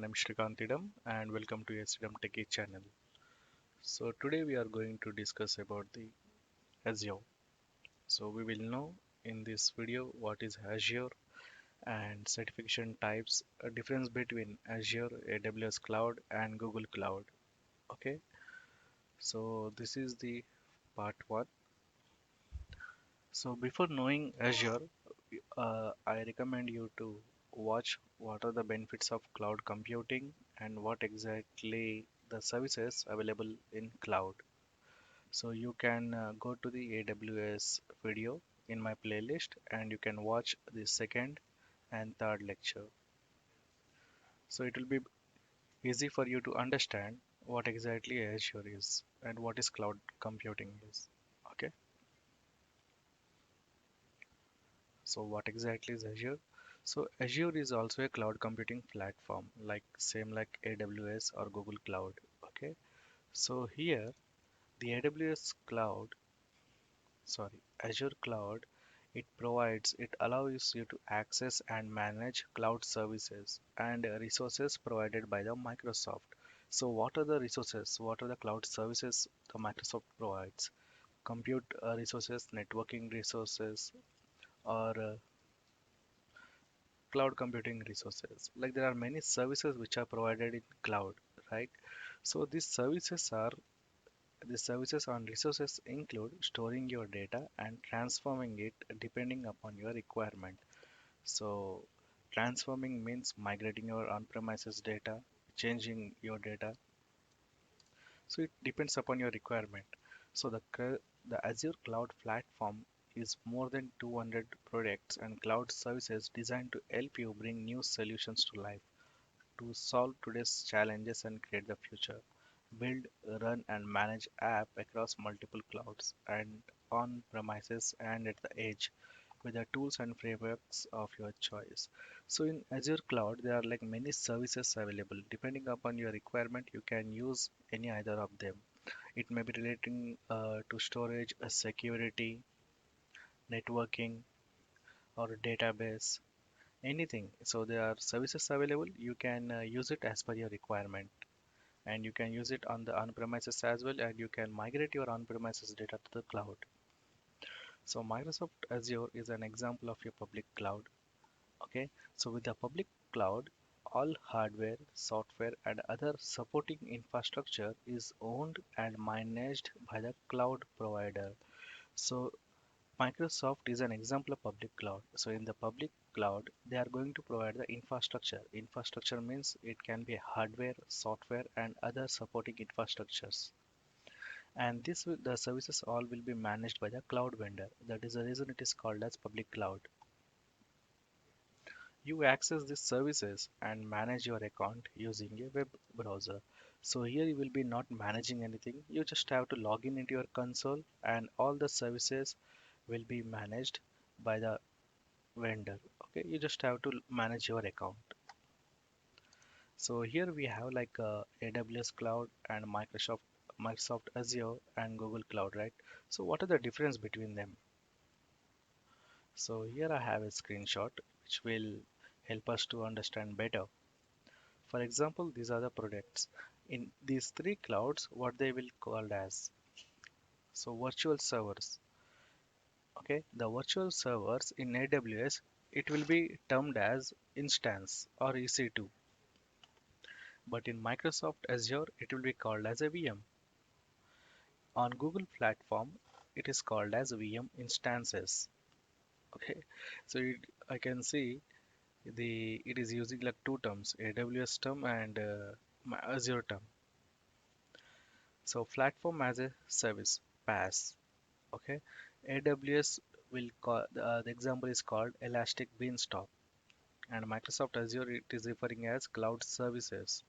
name is Shrikant Idam and welcome to SDM Techie channel. So today we are going to discuss about the Azure. So we will know in this video what is Azure and certification types, a difference between Azure, AWS Cloud and Google Cloud. Okay, so this is the part one. So before knowing Azure, I recommend you to watch what are the benefits of cloud computing and what exactly the services available in cloud. So you can go to the AWS video in my playlist and you can watch the second and third lecture. So it will be easy for you to understand what exactly Azure is and what is cloud computing is. Okay, so what exactly is Azure? So Azure is also a cloud computing platform like same like AWS or Google Cloud. Okay, so here the AWS cloud, sorry, Azure cloud, it allows you to access and manage cloud services and resources provided by the Microsoft. So what are the resources? What are the cloud services the Microsoft provides? Compute resources, networking resources, or cloud computing resources. Like there are many services which are provided in cloud, right? So these services and resources include storing your data and transforming it depending upon your requirement. So transforming means migrating your on-premises data, changing your data. So it depends upon your requirement. So the Azure Cloud Platform is more than 200 products and cloud services designed to help you bring new solutions to life, to solve today's challenges and create the future. Build, run, and manage app across multiple clouds and on premises and at the edge with the tools and frameworks of your choice. So in Azure Cloud, there are like many services available. Depending upon your requirement, you can use any either of them. It may be relating to storage, security, networking, or database, anything. So there are services available. You can use it as per your requirement, and you can use it on the on-premises as well, and you can migrate your on-premises data to the cloud. So Microsoft Azure is an example of your public cloud. Okay, so with the public cloud, all hardware, software, and other supporting infrastructure is owned and managed by the cloud provider. So Microsoft is an example of public cloud. So in the public cloud, they are going to provide the infrastructure. Infrastructure means it can be hardware, software, and other supporting infrastructures. And the services all will be managed by the cloud vendor. That is the reason it is called as public cloud. You access these services and manage your account using a web browser. So here you will be not managing anything. You just have to log in into your console and all the services will be managed by the vendor. Okay, you just have to manage your account. So here we have like AWS cloud and Microsoft Azure and Google Cloud, right? So what are the difference between them? So here I have a screenshot which will help us to understand better. For example, these are the products. In these three clouds, what they will called as. So virtual servers. Okay, the virtual servers in AWS, it will be termed as instance or EC2. But in Microsoft Azure, it will be called as a VM. On Google platform, it is called as VM instances. Okay, so I can see it is using like two terms, AWS term and Azure term. So platform as a service, PaaS. Okay, AWS will call the example is called Elastic Beanstalk, and Microsoft Azure it is referring as cloud services.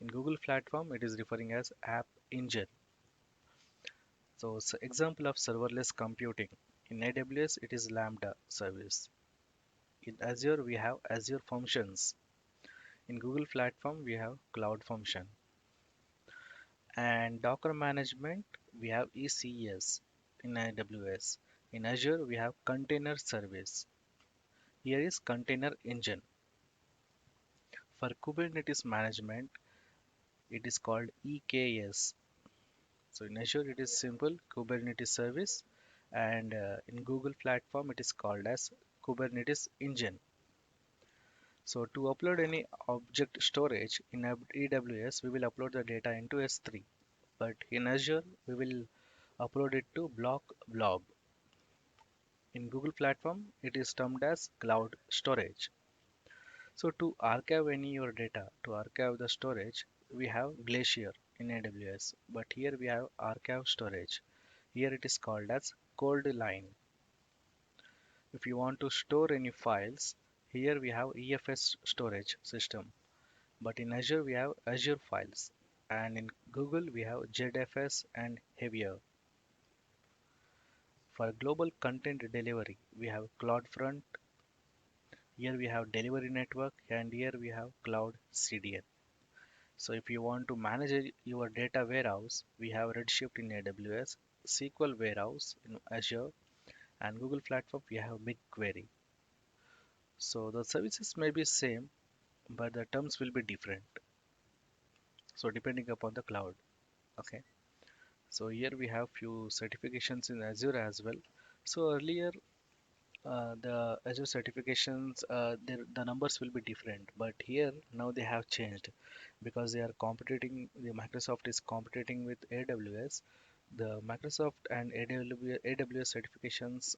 In Google platform, it is referring as App Engine. So, example of serverless computing. In AWS, it is Lambda service. In Azure, we have Azure Functions. In Google Platform, we have Cloud Function. And Docker management, we have ECS in AWS. In Azure, we have Container Service. Here is Container Engine. For Kubernetes management, it is called EKS. So in Azure, it is simple Kubernetes service, and in Google platform, it is called as Kubernetes engine. So to upload any object storage in AWS, we will upload the data into S3. But in Azure, we will upload it to block blob. In Google platform, it is termed as cloud storage. So to archive any your data, to archive the storage, we have Glacier in AWS, but here we have archive storage. Here it is called as cold line. If you want to store any files, here we have EFS storage system, but in Azure we have Azure files, and in Google we have ZFS and heavier. For global content delivery, we have CloudFront. Here we have delivery network, and here we have Cloud CDN. So if you want to manage your data warehouse, we have Redshift in AWS, SQL Warehouse in Azure, and Google Platform we have BigQuery. So the services may be same, but the terms will be different. So depending upon the cloud. Okay. So here we have few certifications in Azure as well. So earlier the Azure certifications, the numbers will be different, but here now they have changed because they are competing. The Microsoft is competing with AWS. The Microsoft and AWS certifications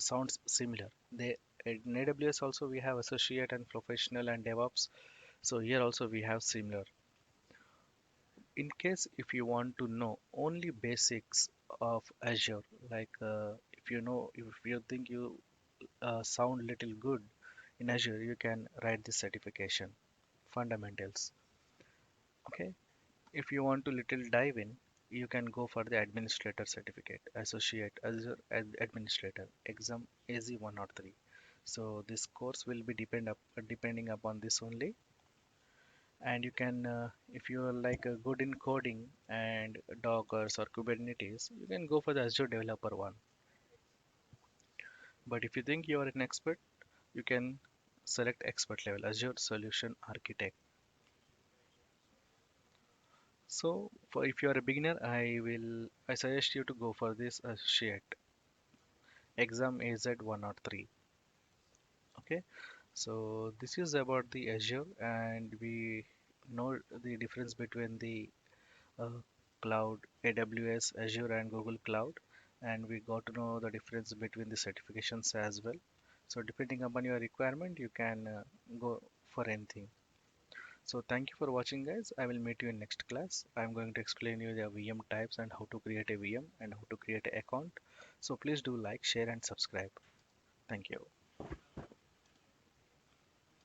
sounds similar. They in AWS also we have associate and professional and DevOps. So here also we have similar. In case if you want to know only basics of Azure, like if you know if you think you sound little good in Azure, you can write this certification, fundamentals. Okay. If you want to little dive in, you can go for the administrator certificate, associate Azure administrator, exam AZ 103. So this course will be depending upon this only. And you can, if you are like good in coding and Dockers or Kubernetes, you can go for the Azure developer one. But if you think you are an expert, you can select expert level Azure Solution Architect. So for if you are a beginner, I suggest you to go for this associate exam AZ 103. Okay, so this is about the Azure, and we know the difference between the uh, cloud, AWS, Azure, and Google Cloud, and we got to know the difference between the certifications as well. So depending upon your requirement, you can go for anything. So thank you for watching, guys. I will meet you in next class. I'm going to explain you the VM types and how to create a VM and how to create an account. So please do like, share, and subscribe. Thank you.